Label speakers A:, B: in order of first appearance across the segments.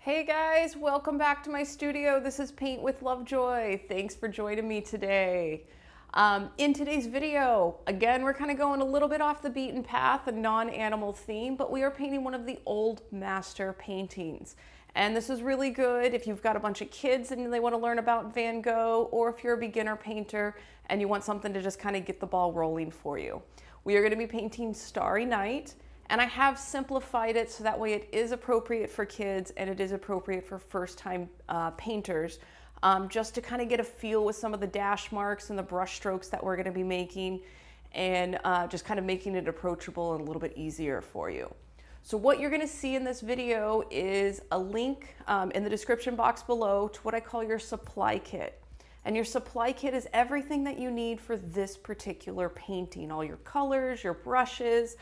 A: Hey guys, welcome back to my studio. This is Paint with Lovejoy. Thanks for joining me today. In today's video, again, we're kind of going a little bit off the beaten path, a non-animal theme, but we are painting one of the old master paintings. And this is really good if you've got a bunch of kids and they want to learn about Van Gogh, or if you're a beginner painter and you want something to just kind of get the ball rolling for you. We are going to be painting Starry Night. And I have simplified it so that way it is appropriate for kids and it is appropriate for first-time painters, just to kind of get a feel with some of the dash marks and the brush strokes that we're going to be making, and just kind of making it approachable and a little bit easier for you. So what you're going to see in this video is a link in the description box below to what I call your supply kit. And your supply kit is everything that you need for this particular painting, all your colors, your brushes,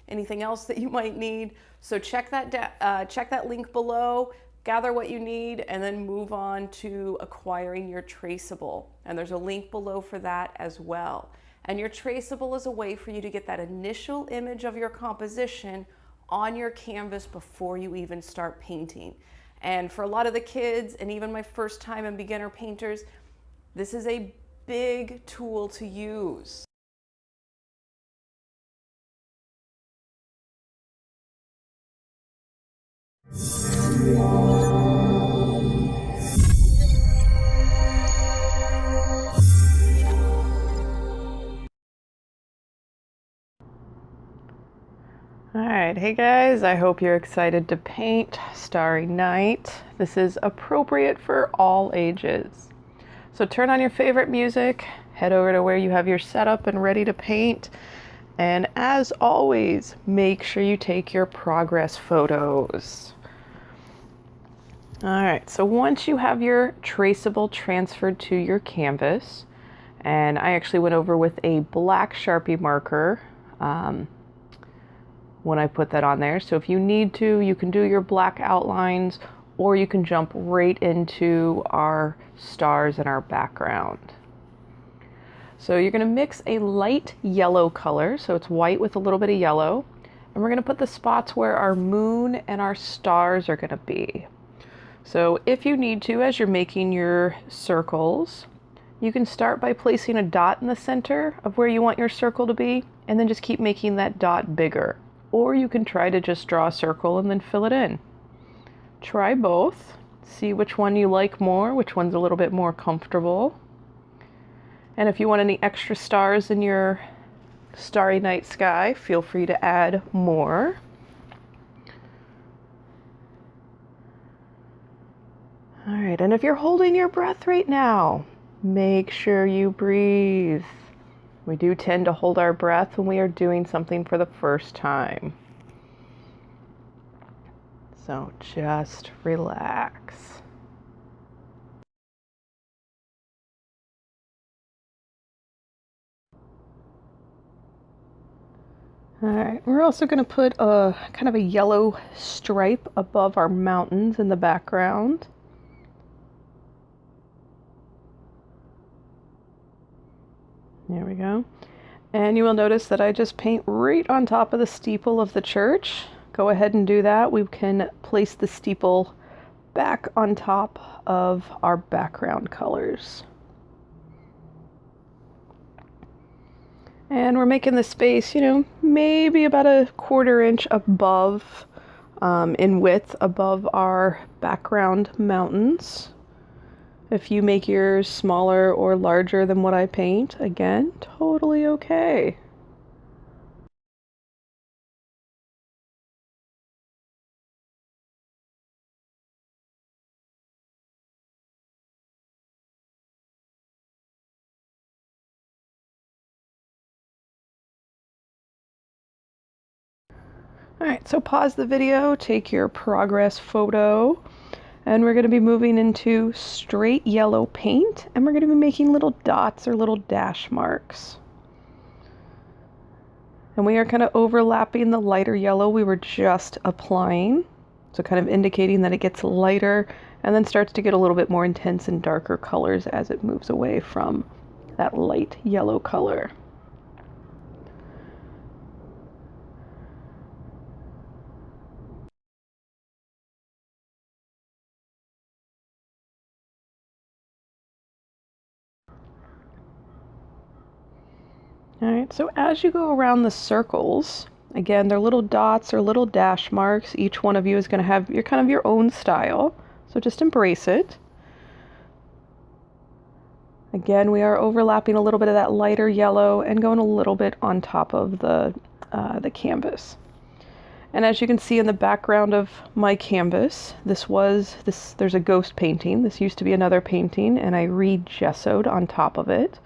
A: anything else that you might need. So check that link below, gather what you need, and then move on to acquiring your Traceable. And there's a link below for that as well. And your Traceable is a way for you to get that initial image of your composition on your canvas before you even start painting. And for a lot of the kids, and even my first time and beginner painters, this is a big tool to use. All right, hey guys, I hope you're excited to paint Starry Night. This is appropriate for all ages. So turn on your favorite music, head over to where you have your setup and ready to paint. And as always, make sure you take your progress photos. All right, so once you have your Traceable transferred to your canvas, and I actually went over with a black Sharpie marker when I put that on there. So if you need to, you can do your black outlines, or you can jump right into our stars and our background. So you're gonna mix a light yellow color, so it's white with a little bit of yellow, and we're gonna put the spots where our moon and our stars are gonna be. So if you need to, as you're making your circles, you can start by placing a dot in the center of where you want your circle to be, and then just keep making that dot bigger. Or you can try to just draw a circle and then fill it in. Try both. See which one you like more, which one's a little bit more comfortable. And if you want any extra stars in your Starry Night sky, feel free to add more. All right, and if you're holding your breath right now, make sure you breathe. We do tend to hold our breath when we are doing something for the first time. So just relax. All right, we're also going to put a kind of a yellow stripe above our mountains in the background. There we go. And you will notice that I just paint right on top of the steeple of the church. Go ahead and do that. We can place the steeple back on top of our background colors. And we're making the space, maybe about a 1/4 inch above, in width above our background mountains. If you make yours smaller or larger than what I paint, again, totally okay. All right, so pause the video, take your progress photo, and we're going to be moving into straight yellow paint, and we're going to be making little dots or little dash marks. And we are kind of overlapping the lighter yellow we were just applying, so kind of indicating that it gets lighter and then starts to get a little bit more intense and darker colors as it moves away from that light yellow color. All right, so as you go around the circles, again, they're little dots or little dash marks. Each one of you is going to have your kind of your own style, so just embrace it. Again, we are overlapping a little bit of that lighter yellow and going a little bit on top of the canvas. And as you can see in the background of my canvas, there's a ghost painting. This used to be another painting, and I re-gessoed on top of it.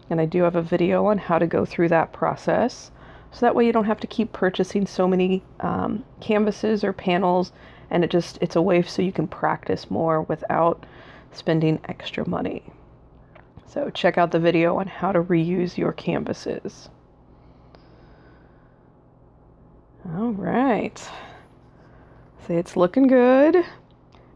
A: And I do have a video on how to go through that process. So that way you don't have to keep purchasing so many canvases or panels, and it's a way so you can practice more without spending extra money. So check out the video on how to reuse your canvases. All right. See, it's looking good.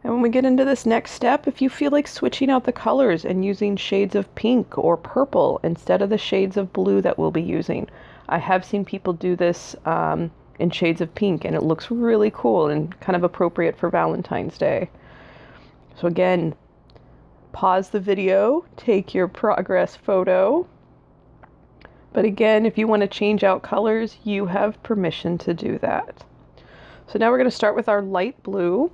A: And when we get into this next step, if you feel like switching out the colors and using shades of pink or purple instead of the shades of blue that we'll be using, I have seen people do this in shades of pink, and it looks really cool and kind of appropriate for Valentine's Day. So again, pause the video, take your progress photo. But again, if you want to change out colors, you have permission to do that. So now we're going to start with our light blue.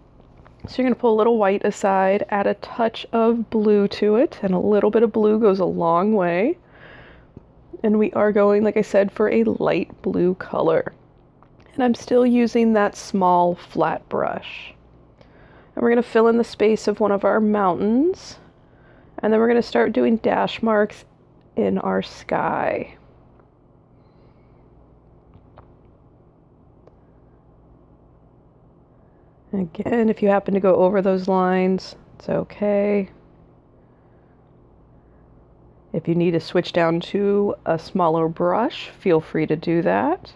A: So you're going to pull a little white aside, add a touch of blue to it, and a little bit of blue goes a long way. And we are going, like I said, for a light blue color. And I'm still using that small flat brush. And we're going to fill in the space of one of our mountains. And then we're going to start doing dash marks in our sky. Again, if you happen to go over those lines, it's okay. If you need to switch down to a smaller brush, feel free to do that.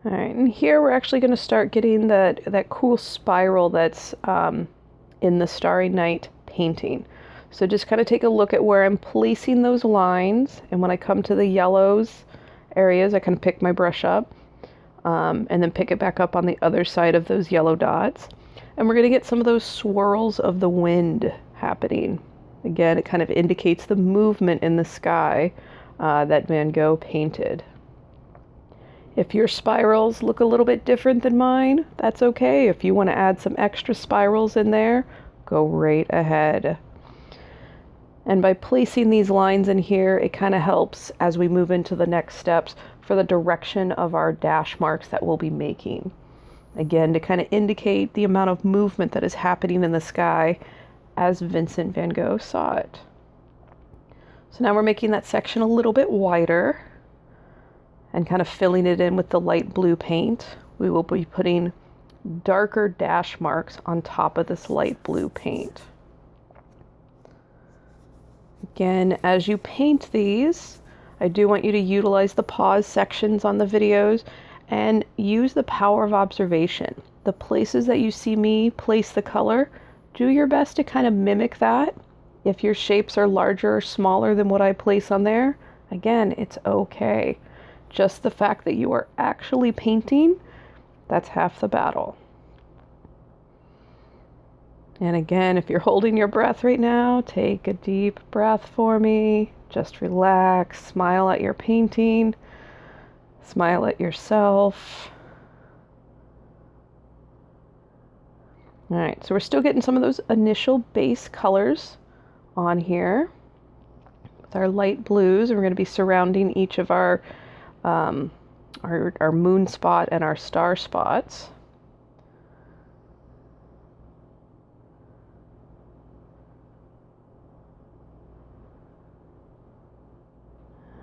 A: All right, and here we're actually going to start getting that cool spiral that's in the Starry Night painting. So just kind of take a look at where I'm placing those lines, and when I come to the yellows areas, I kind of pick my brush up and then pick it back up on the other side of those yellow dots. And we're going to get some of those swirls of the wind happening. Again, it kind of indicates the movement in the sky that Van Gogh painted. If your spirals look a little bit different than mine, that's okay. If you want to add some extra spirals in there, go right ahead. And by placing these lines in here, it kind of helps as we move into the next steps for the direction of our dash marks that we'll be making. Again, to kind of indicate the amount of movement that is happening in the sky as Vincent van Gogh saw it. So now we're making that section a little bit wider and kind of filling it in with the light blue paint. We will be putting darker dash marks on top of this light blue paint. Again, as you paint these, I do want you to utilize the pause sections on the videos and use the power of observation. The places that you see me place the color, do your best to kind of mimic that. If your shapes are larger or smaller than what I place on there, again, it's okay. Just the fact that you are actually painting, that's half the battle. And again, if you're holding your breath right now, take a deep breath for me. Just relax, smile at your painting, smile at yourself. All right, so we're still getting some of those initial base colors on here with our light blues, and we're going to be surrounding each of our moon spot and our star spots.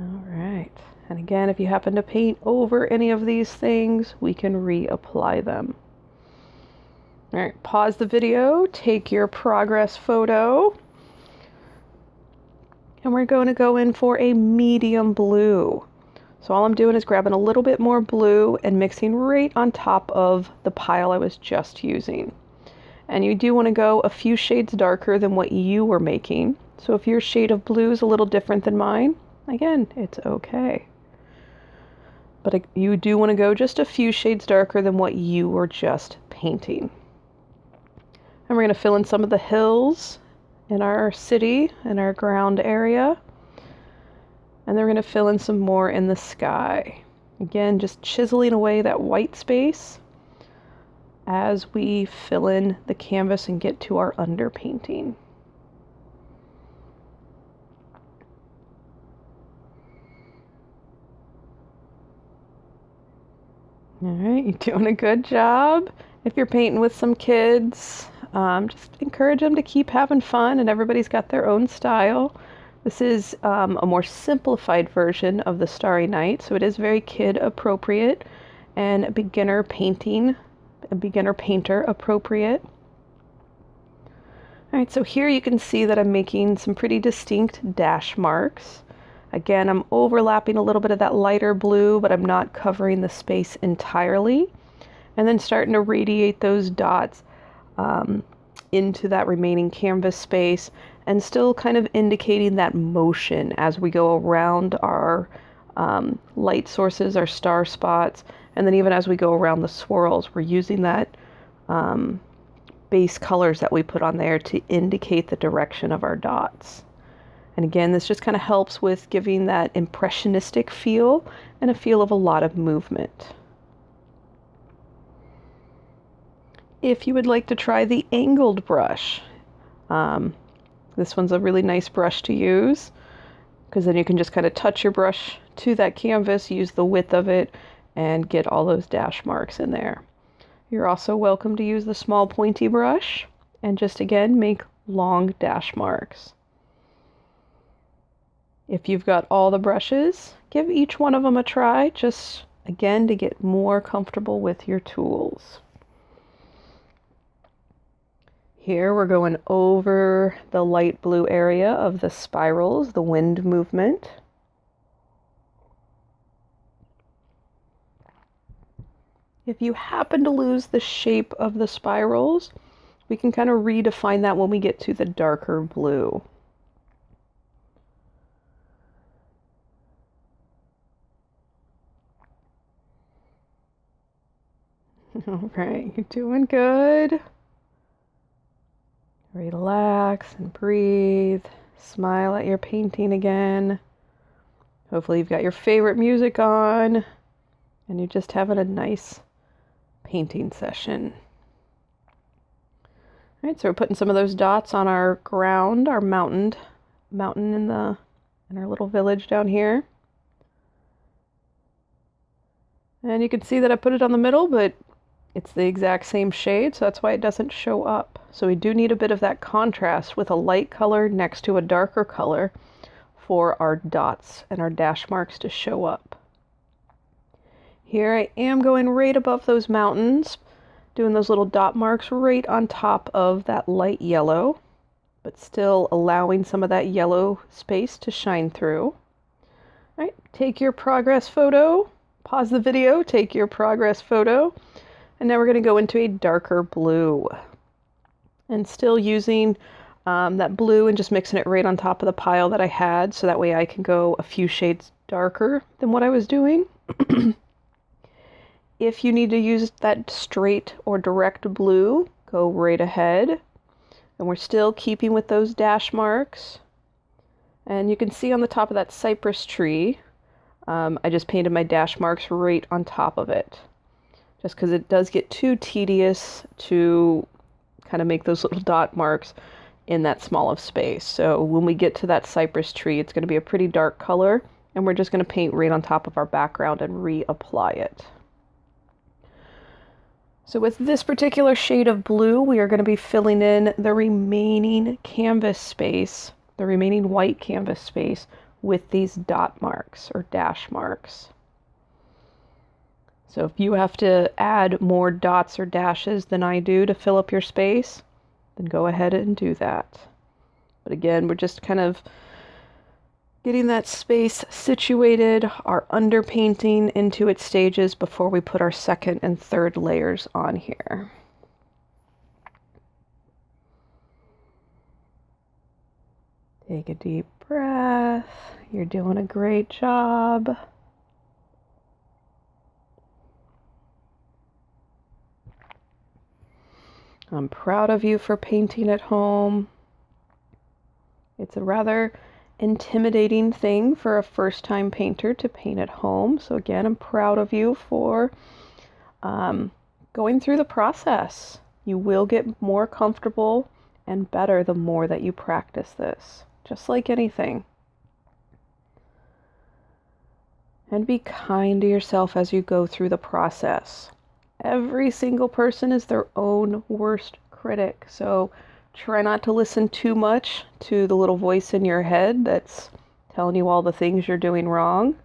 A: All right, and again, if you happen to paint over any of these things, we can reapply them. All right, pause the video, take your progress photo, and we're going to go in for a medium blue. So all I'm doing is grabbing a little bit more blue and mixing right on top of the pile I was just using. And you do want to go a few shades darker than what you were making. So if your shade of blue is a little different than mine, again, it's okay. But you do want to go just a few shades darker than what you were just painting. And we're going to fill in some of the hills in our city, in our ground area. And then we're going to fill in some more in the sky. Again, just chiseling away that white space as we fill in the canvas and get to our underpainting. All right, you're doing a good job. If you're painting with some kids, just encourage them to keep having fun, and everybody's got their own style. This is a more simplified version of the Starry Night, so it is very kid appropriate and beginner painter appropriate. All right, so here you can see that I'm making some pretty distinct dash marks. Again, I'm overlapping a little bit of that lighter blue, but I'm not covering the space entirely. And then starting to radiate those dots into that remaining canvas space, and still kind of indicating that motion as we go around our light sources, our star spots, and then even as we go around the swirls, we're using that base colors that we put on there to indicate the direction of our dots. And again, this just kind of helps with giving that impressionistic feel and a feel of a lot of movement. If you would like to try the angled brush, this one's a really nice brush to use, because then you can just kind of touch your brush to that canvas, use the width of it, and get all those dash marks in there. You're also welcome to use the small pointy brush and just again make long dash marks. If you've got all the brushes, give each one of them a try, just again to get more comfortable with your tools. Here we're going over the light blue area of the spirals, the wind movement. If you happen to lose the shape of the spirals, we can kind of redefine that when we get to the darker blue. All right, you're doing good. Relax and breathe. Smile at your painting again. Hopefully you've got your favorite music on and you're just having a nice painting session. All right, so we're putting some of those dots on our ground, our mountain in our little village down here. And you can see that I put it on the middle, but it's the exact same shade, so that's why it doesn't show up. So we do need a bit of that contrast with a light color next to a darker color for our dots and our dash marks to show up. Here I am going right above those mountains, doing those little dot marks right on top of that light yellow, but still allowing some of that yellow space to shine through. All right, take your progress photo, pause the video, take your progress photo. And now we're going to go into a darker blue. And still using that blue and just mixing it right on top of the pile that I had, so that way I can go a few shades darker than what I was doing. If you need to use that straight or direct blue, go right ahead. And we're still keeping with those dash marks. And you can see on the top of that cypress tree, I just painted my dash marks right on top of it. Just because it does get too tedious to kind of make those little dot marks in that small of space. So when we get to that cypress tree, it's going to be a pretty dark color, and we're just going to paint right on top of our background and reapply it. So with this particular shade of blue, we are going to be filling in the remaining canvas space, the remaining white canvas space, with these dot marks or dash marks. So if you have to add more dots or dashes than I do to fill up your space, then go ahead and do that. But again, we're just kind of getting that space situated, our underpainting into its stages before we put our second and third layers on here. Take a deep breath. You're doing a great job. I'm proud of you for painting at home. It's a rather intimidating thing for a first-time painter to paint at home. So again, I'm proud of you for going through the process. You will get more comfortable and better the more that you practice this, just like anything. And be kind to yourself as you go through the process. Every single person is their own worst critic, so try not to listen too much to the little voice in your head that's telling you all the things you're doing wrong.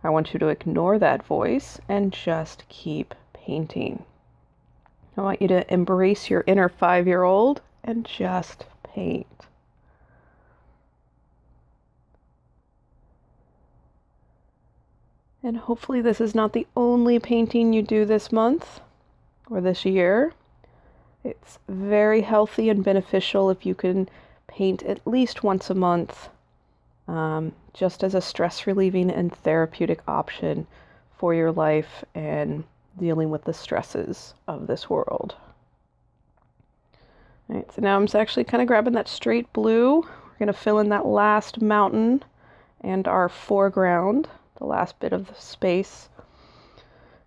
A: I want you to ignore that voice and just keep painting. I want you to embrace your inner 5-year-old and just paint. And hopefully this is not the only painting you do this month or this year. It's very healthy and beneficial if you can paint at least once a month, just as a stress relieving and therapeutic option for your life and dealing with the stresses of this world. All right, so now I'm actually kind of grabbing that straight blue. We're going to fill in that last mountain and our foreground, the last bit of the space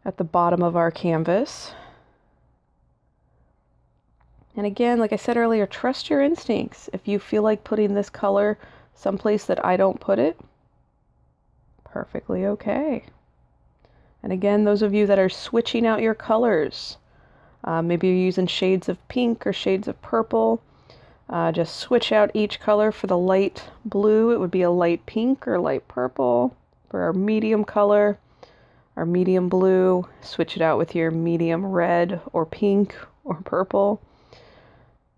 A: at the bottom of our canvas. And again, like I said earlier, trust your instincts. If you feel like putting this color someplace that I don't put it, perfectly okay. And again, those of you that are switching out your colors, maybe you're using shades of pink or shades of purple, just switch out each color. For the light blue, it would be a light pink or light purple. For our medium color, our medium blue, switch it out with your medium red or pink or purple.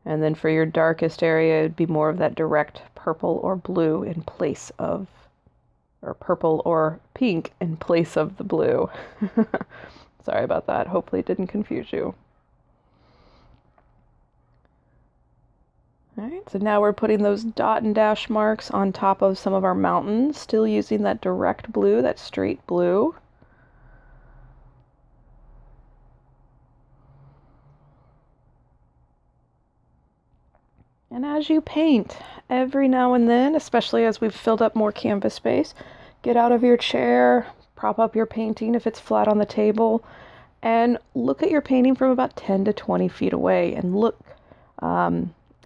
A: And then for your darkest area, it'd be more of that direct purple or blue in place of, or purple or pink in place of the blue. Sorry about that. Hopefully it didn't confuse you. All right, so now we're putting those dot and dash marks on top of some of our mountains, still using that direct blue, that straight blue. And as you paint, every now and then, especially as we've filled up more canvas space, get out of your chair, prop up your painting if it's flat on the table, and look at your painting from about 10 to 20 feet away and look,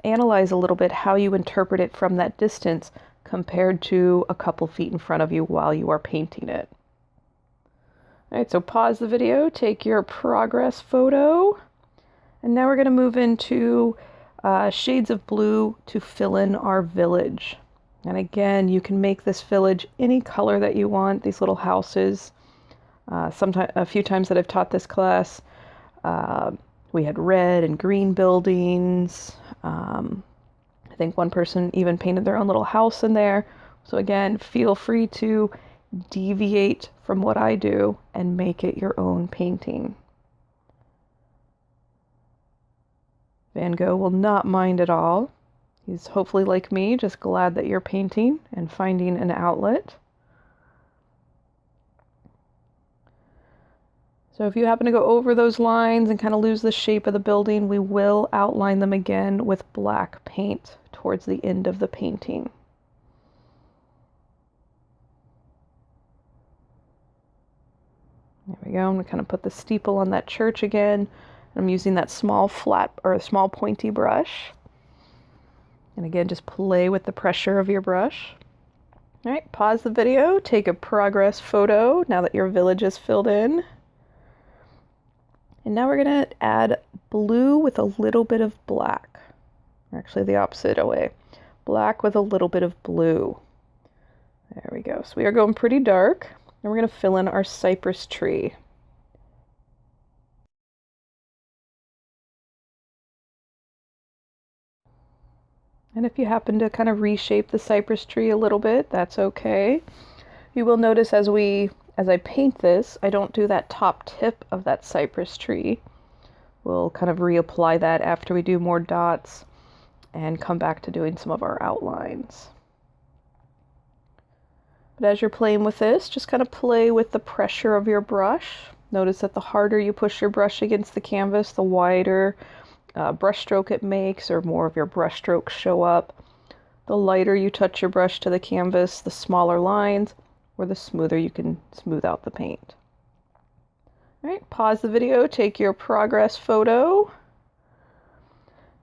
A: analyze a little bit how you interpret it from that distance compared to a couple feet in front of you while you are painting it. All right, so pause the video, take your progress photo, and now we're going to move into shades of blue to fill in our village. And again, you can make this village any color that you want, these little houses. A few times that I've taught this class, we had red and green buildings. I think one person even painted their own little house in there. So again, feel free to deviate from what I do and make it your own painting. Van Gogh will not mind at all. He's hopefully like me, just glad that you're painting and finding an outlet. So if you happen to go over those lines and kind of lose the shape of the building, we will outline them again with black paint towards the end of the painting. There we go. I'm going to kind of put the steeple on that church again. I'm using that small flat or a small pointy brush. And again, just play with the pressure of your brush. All right, pause the video, take a progress photo now that your village is filled in. And now we're going to add blue with a little bit of black. Or actually the opposite way. Black with a little bit of blue. There we go. So we are going pretty dark. And we're going to fill in our cypress tree. And if you happen to kind of reshape the cypress tree a little bit, that's okay. You will notice as I paint this, I don't do that top tip of that cypress tree. We'll kind of reapply that after we do more dots and come back to doing some of our outlines. But as you're playing with this, just kind of play with the pressure of your brush. Notice that the harder you push your brush against the canvas, the wider brush stroke it makes, or more of your brush strokes show up. The lighter you touch your brush to the canvas, the smaller lines, or the smoother you can smooth out the paint. All right, pause the video, take your progress photo.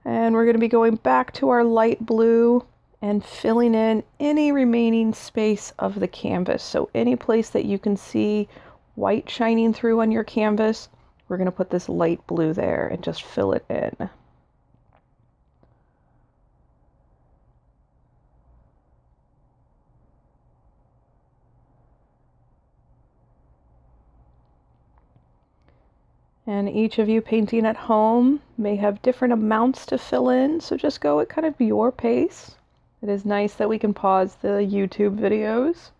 A: And we're going to be going back to our light blue and filling in any remaining space of the canvas. So any place that you can see white shining through on your canvas, we're going to put this light blue there and just fill it in. And each of you painting at home may have different amounts to fill in, so just go at kind of your pace. It is nice that we can pause the YouTube videos.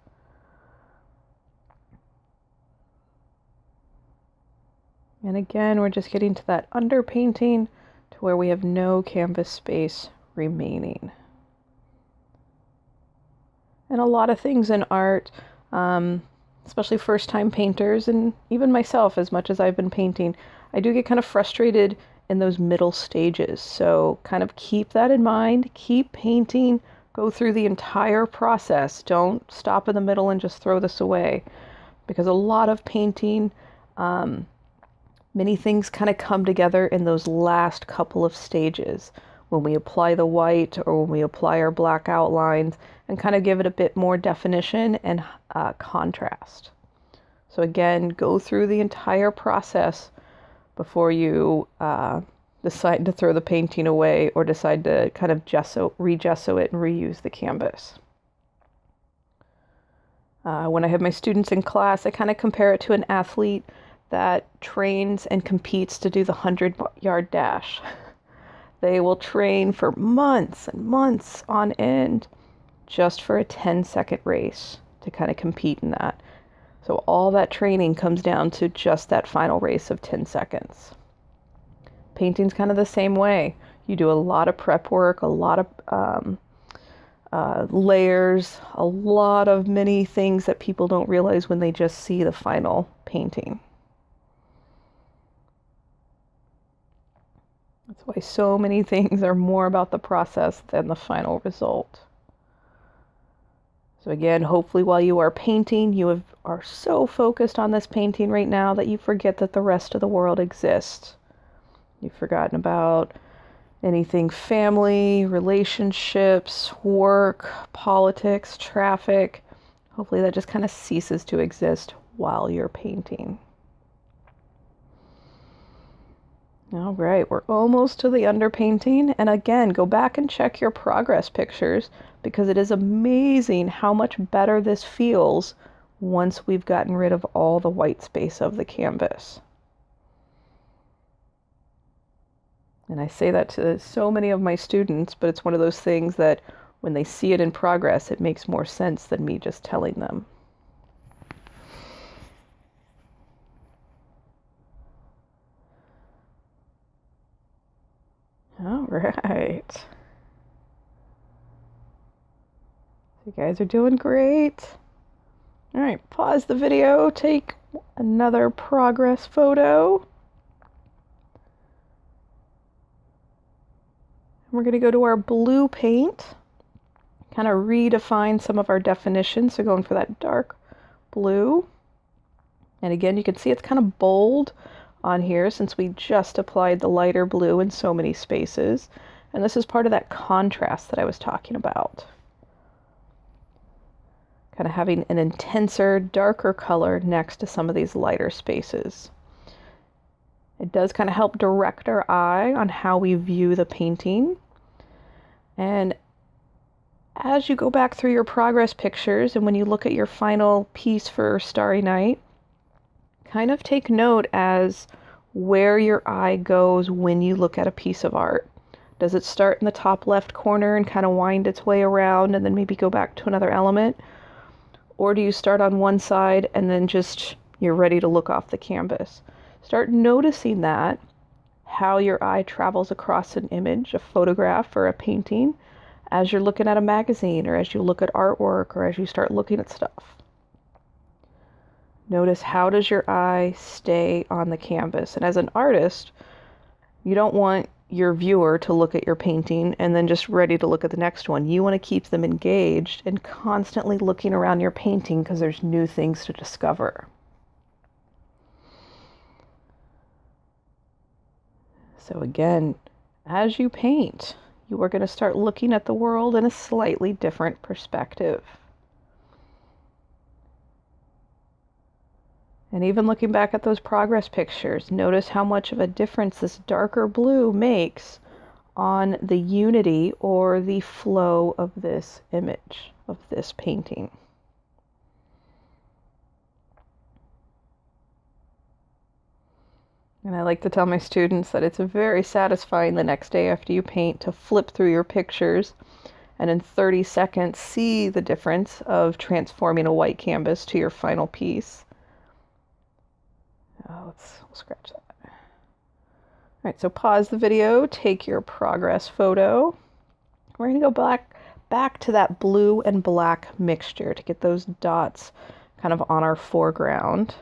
A: And again, we're just getting to that underpainting to where we have no canvas space remaining. And a lot of things in art, especially first-time painters, and even myself, as much as I've been painting, I do get kind of frustrated in those middle stages. So kind of keep that in mind, keep painting, go through the entire process. Don't stop in the middle and just throw this away, because a lot of painting, many things kind of come together in those last couple of stages when we apply the white or when we apply our black outlines and kind of give it a bit more definition and contrast. So again, go through the entire process before you decide to throw the painting away or decide to kind of re-gesso it and reuse the canvas. When I have my students in class, I kind of compare it to an athlete that trains and competes to do the 100-yard dash. They will train for months and months on end just for a 10-second race to kind of compete in that. So all that training comes down to just that final race of 10 seconds. Painting's kind of the same way. You do a lot of prep work, a lot of layers, a lot of many things that people don't realize when they just see the final painting. That's why so many things are more about the process than the final result. So again, hopefully while you are painting, you are so focused on this painting right now that you forget that the rest of the world exists. You've forgotten about anything family, relationships, work, politics, traffic. Hopefully that just kind of ceases to exist while you're painting. All right, we're almost to the underpainting. And again, go back and check your progress pictures, because it is amazing how much better this feels once we've gotten rid of all the white space of the canvas. And I say that to so many of my students, but it's one of those things that when they see it in progress, it makes more sense than me just telling them. All right. You guys are doing great. All right, pause the video, take another progress photo. We're going to go to our blue paint, kind of redefine some of our definitions. So going for that dark blue. And again, you can see it's kind of bold on here since we just applied the lighter blue in so many spaces. And this is part of that contrast that I was talking about. Kind of having an intenser, darker color next to some of these lighter spaces. It does kind of help direct our eye on how we view the painting. And as you go back through your progress pictures and when you look at your final piece for Starry Night, kind of take note as where your eye goes when you look at a piece of art. Does it start in the top left corner and kind of wind its way around and then maybe go back to another element? Or do you start on one side and then just you're ready to look off the canvas? Start noticing that, how your eye travels across an image, a photograph or a painting, as you're looking at a magazine or as you look at artwork or as you start looking at stuff. Notice, how does your eye stay on the canvas? And as an artist, you don't want your viewer to look at your painting and then just ready to look at the next one. You want to keep them engaged and constantly looking around your painting because there's new things to discover. So again, as you paint, you are going to start looking at the world in a slightly different perspective. And even looking back at those progress pictures, notice how much of a difference this darker blue makes on the unity or the flow of this image, of this painting. And I like to tell my students that it's very satisfying the next day after you paint to flip through your pictures and in 30 seconds see the difference of transforming a white canvas to your final piece. We'll scratch that. All right, so pause the video, take your progress photo. We're going to go back to that blue and black mixture to get those dots kind of on our foreground.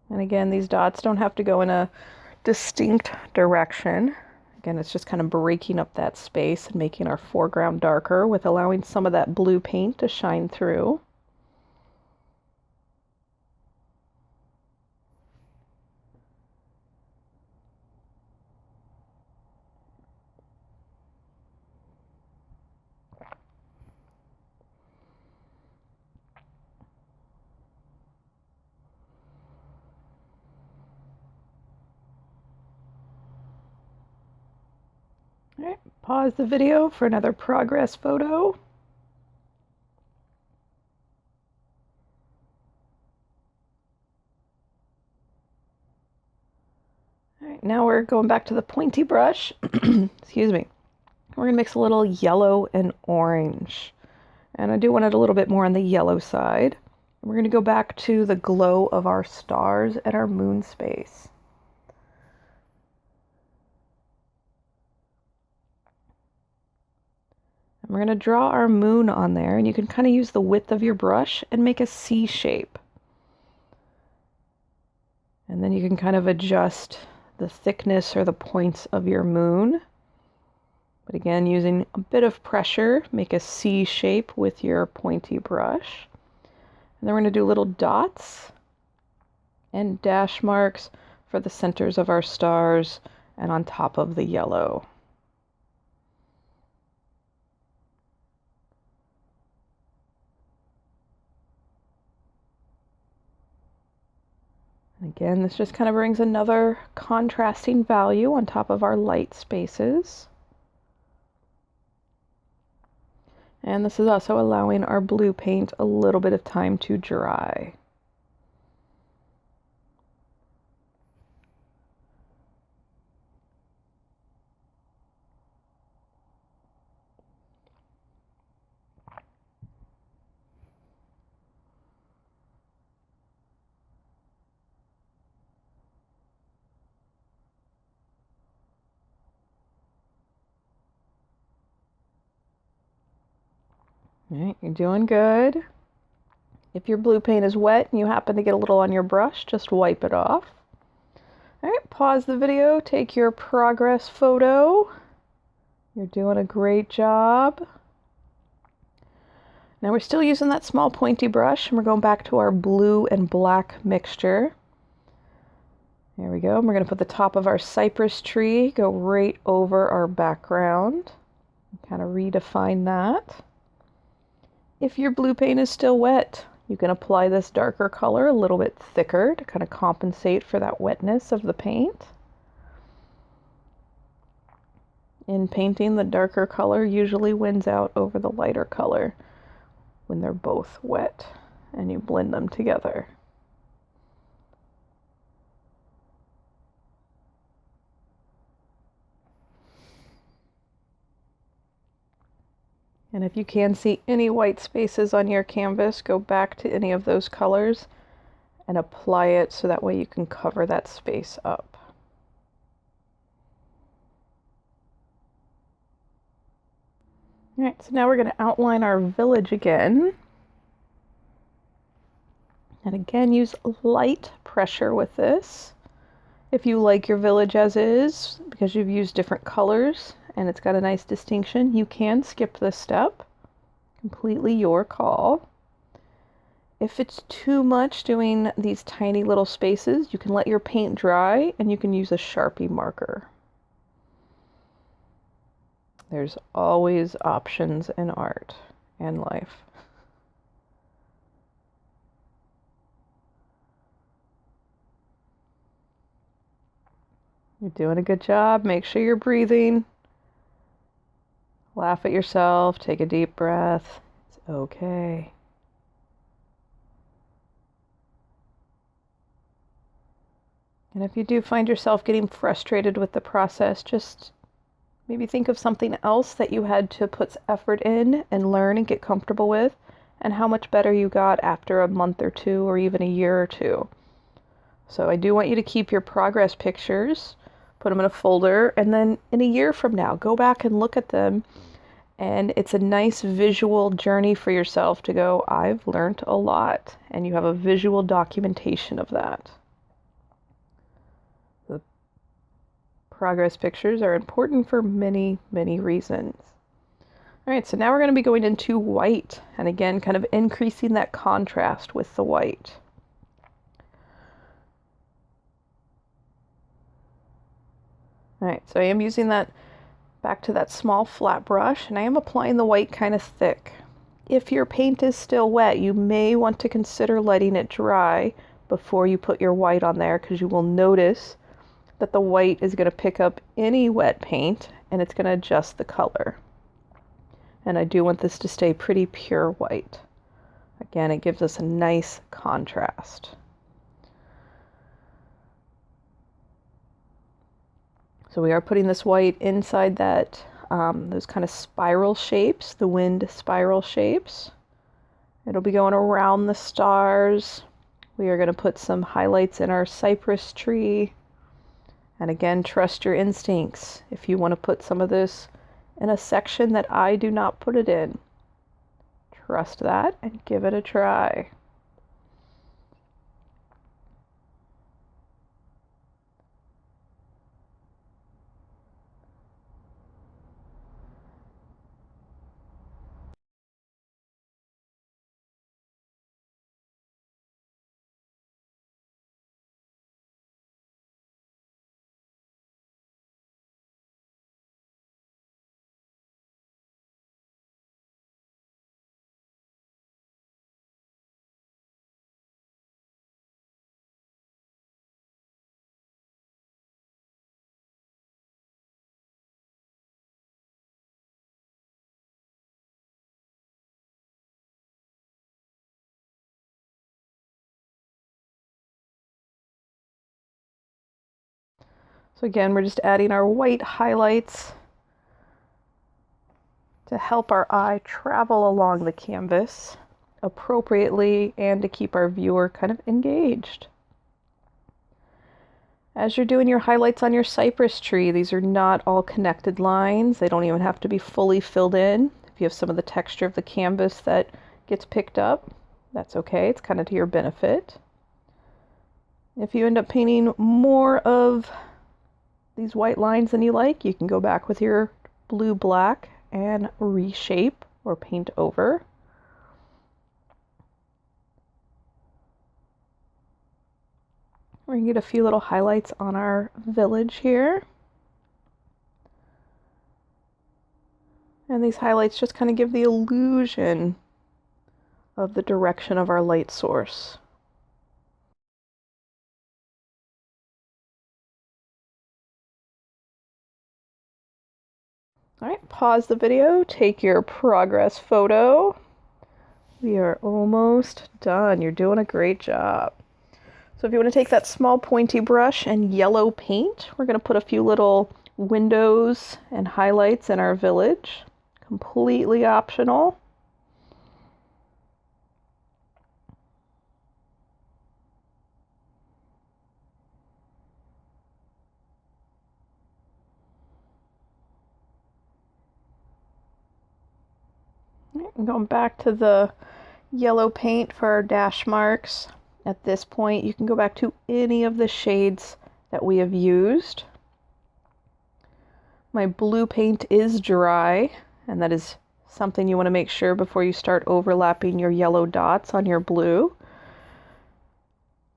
A: And again, these dots don't have to go in a distinct direction. Again, it's just kind of breaking up that space and making our foreground darker with allowing some of that blue paint to shine through. All right, pause the video for another progress photo. All right, now we're going back to the pointy brush. Excuse me. We're going to mix a little yellow and orange. And I do want it a little bit more on the yellow side. We're going to go back to the glow of our stars and our moon space. And we're going to draw our moon on there, and you can kind of use the width of your brush and make a C shape. And then you can kind of adjust the thickness or the points of your moon. But again, using a bit of pressure, make a C shape with your pointy brush. And then we're going to do little dots and dash marks for the centers of our stars and on top of the yellow. And again, this just kind of brings another contrasting value on top of our light spaces. And this is also allowing our blue paint a little bit of time to dry. All right, you're doing good. If your blue paint is wet and you happen to get a little on your brush, just wipe it off. All right, pause the video, take your progress photo. You're doing a great job. Now we're still using that small pointy brush, and we're going back to our blue and black mixture. There we go. And we're going to put the top of our cypress tree, go right over our background. Kind of redefine that. If your blue paint is still wet, you can apply this darker color a little bit thicker to kind of compensate for that wetness of the paint. In painting, the darker color usually wins out over the lighter color when they're both wet and you blend them together. And if you can see any white spaces on your canvas, go back to any of those colors and apply it so that way you can cover that space up. All right, so now we're going to outline our village again. And again, use light pressure with this. If you like your village as is, because you've used different colors and it's got a nice distinction, you can skip this step. Completely your call. If it's too much doing these tiny little spaces, you can let your paint dry and you can use a Sharpie marker. There's always options in art and life. You're doing a good job. Make sure you're breathing. Laugh at yourself. Take a deep breath. It's okay. And if you do find yourself getting frustrated with the process, just maybe think of something else that you had to put effort in and learn and get comfortable with, and how much better you got after a month or two or even a year or two. So I do want you to keep your progress pictures, put them in a folder, and then in a year from now, go back and look at them. And it's a nice visual journey for yourself to go, I've learned a lot, and you have a visual documentation of that. The progress pictures are important for many, many reasons. All right, so now we're going to be going into white, and again, kind of increasing that contrast with the white. All right, so I am using that back to that small flat brush, and I am applying the white kind of thick. If your paint is still wet, you may want to consider letting it dry before you put your white on there, because you will notice that the white is going to pick up any wet paint and it's going to adjust the color. And I do want this to stay pretty pure white. Again, it gives us a nice contrast. So we are putting this white inside that, those kind of spiral shapes, the wind spiral shapes. It'll be going around the stars. We are going to put some highlights in our cypress tree. And again, trust your instincts. If you want to put some of this in a section that I do not put it in, trust that and give it a try. So again, we're just adding our white highlights to help our eye travel along the canvas appropriately and to keep our viewer kind of engaged. As you're doing your highlights on your cypress tree, these are not all connected lines. They don't even have to be fully filled in. If you have some of the texture of the canvas that gets picked up, that's okay. It's kind of to your benefit. If you end up painting more of these white lines than you like, you can go back with your blue-black and reshape or paint over. We're going to get a few little highlights on our village here. And these highlights just kind of give the illusion of the direction of our light source. All right, pause the video, take your progress photo. We are almost done. You're doing a great job. So if you want to take that small pointy brush and yellow paint, we're going to put a few little windows and highlights in our village. Completely optional. I'm going back to the yellow paint for our dash marks, At this point, you can go back to any of the shades that we have used. My blue paint is dry, and that is something you want to make sure before you start overlapping your yellow dots on your blue.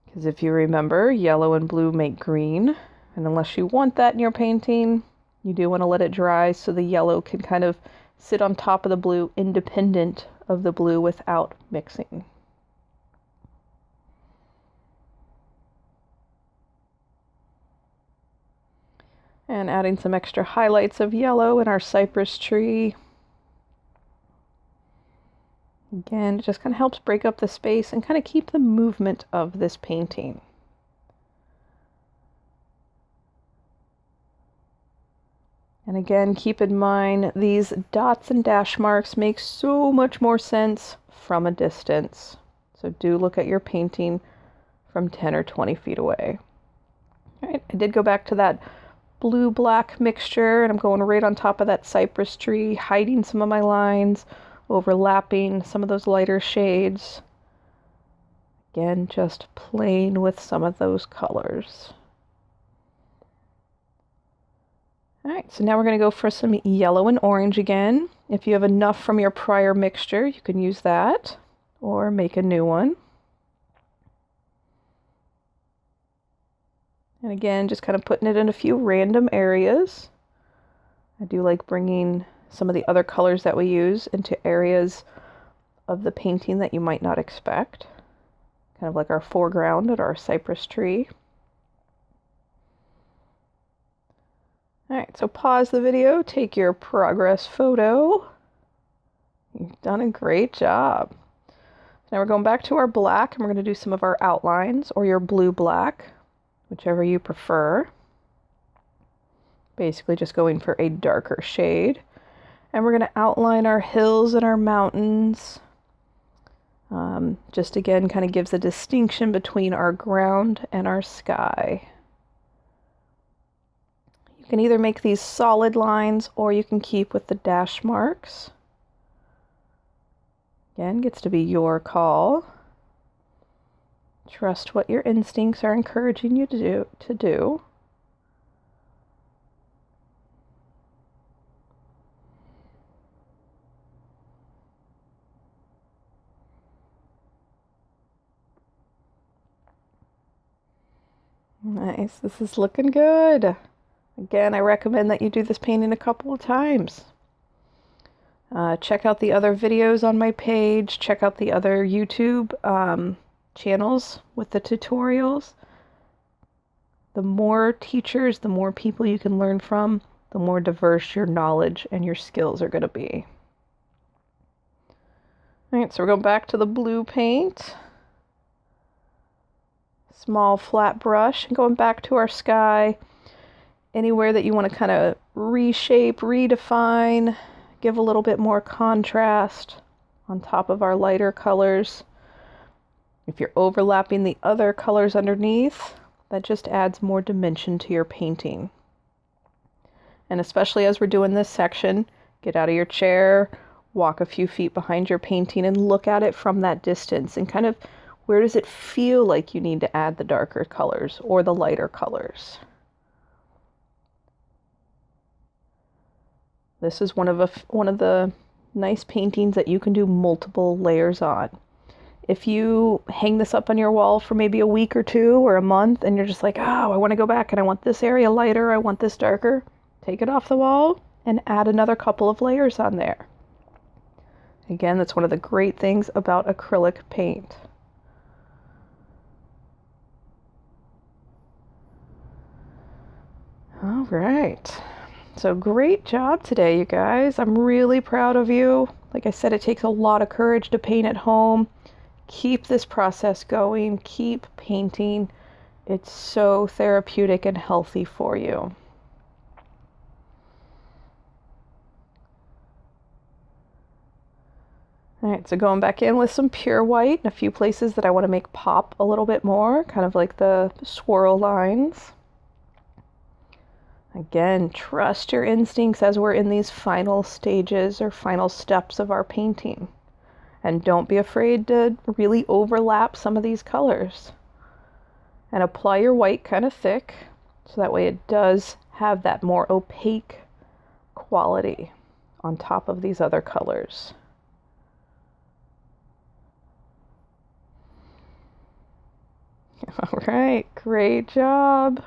A: Because if you remember, yellow and blue make green, and unless you want that in your painting, you do want to let it dry so the yellow can kind of sit on top of the blue independent of the blue without mixing. And adding some extra highlights of yellow in our cypress tree. Again, it just kind of helps break up the space and kind of keep the movement of this painting. And again, keep in mind, these dots and dash marks make so much more sense from a distance. So do look at your painting from 10 or 20 feet away. All right, I did go back to that blue-black mixture, and I'm going right on top of that cypress tree, hiding some of my lines, overlapping some of those lighter shades. Again, just playing with some of those colors. All right, so now we're going to go for some yellow and orange again. If you have enough from your prior mixture, you can use that or make a new one. And again, just kind of putting it in a few random areas. I do like bringing some of the other colors that we use into areas of the painting that you might not expect. Kind of like our foreground at our cypress tree. All right, so pause the video, take your progress photo. You've done a great job. Now we're going back to our black, and we're going to do some of our outlines, or your blue-black, whichever you prefer. Basically just going for a darker shade. And we're going to outline our hills and our mountains. Just again, kind of gives a distinction between our ground and our sky. You can either make these solid lines or you can keep with the dash marks. Again, gets to be your call. Trust what your instincts are encouraging you to do. Nice, this is looking good. Again, I recommend that you do this painting a couple of times. Check out the other videos on my page. Check out the other YouTube channels with the tutorials. The more teachers, the more people you can learn from, the more diverse your knowledge and your skills are going to be. All right, so we're going back to the blue paint. Small flat brush, and going back to our sky. Anywhere that you want to kind of reshape, redefine, give a little bit more contrast on top of our lighter colors. If you're overlapping the other colors underneath, that just adds more dimension to your painting. And especially as we're doing this section, get out of your chair, walk a few feet behind your painting and look at it from that distance and kind of where does it feel like you need to add the darker colors or the lighter colors. This is one of the nice paintings that you can do multiple layers on. If you hang this up on your wall for maybe a week or two or a month and you're just like, oh, I want to go back and I want this area lighter, I want this darker, take it off the wall and add another couple of layers on there. Again, that's one of the great things about acrylic paint. All right. So great job today, you guys. I'm really proud of you. Like I said, it takes a lot of courage to paint at home. Keep this process going. Keep painting. It's so therapeutic and healthy for you. All right, so going back in with some pure white in a few places that I want to make pop a little bit more, kind of like the swirl lines. Again, trust your instincts as we're in these final stages or final steps of our painting. And don't be afraid to really overlap some of these colors. And apply your white kind of thick, so that way it does have that more opaque quality on top of these other colors. All right, great job.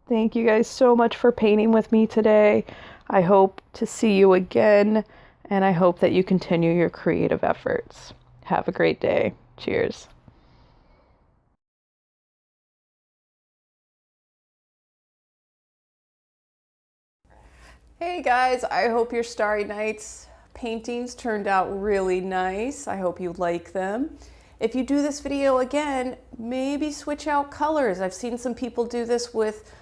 A: Thank you guys so much for painting with me today. I hope to see you again, and I hope that you continue your creative efforts. Have a great day. Cheers. Hey guys, I hope your Starry Nights paintings turned out really nice. I hope you like them. If you do this video again, maybe switch out colors. I've seen some people do this with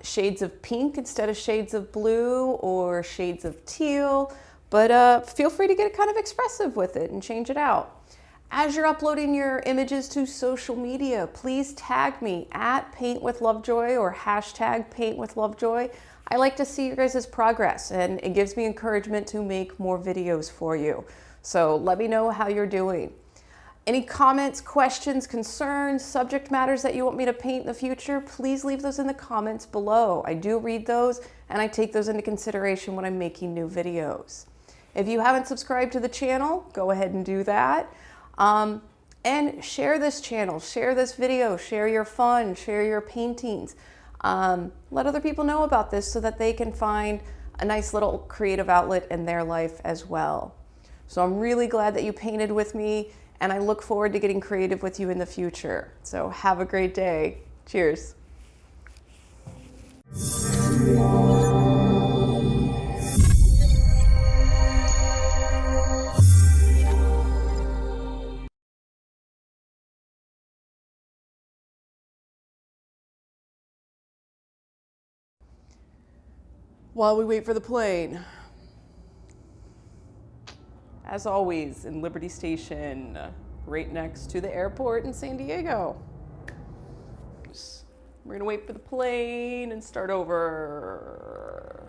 A: shades of pink instead of shades of blue or shades of teal, but feel free to get kind of expressive with it and change it out. As you're uploading your images to social media, please tag me at paintwithlovejoy or hashtag paintwithlovejoy. I like to see your guys' progress, and it gives me encouragement to make more videos for you. So let me know how you're doing. Any comments, questions, concerns, subject matters that you want me to paint in the future, please leave those in the comments below. I do read those, and I take those into consideration when I'm making new videos. If you haven't subscribed to the channel, go ahead and do that. And share this channel, share this video, share your fun, share your paintings. Let other people know about this so that they can find a nice little creative outlet in their life as well. So I'm really glad that you painted with me, and I look forward to getting creative with you in the future. So have a great day. Cheers. While we wait for the plane, as always, in Liberty Station, right next to the airport in San Diego. We're gonna wait for the plane and start over.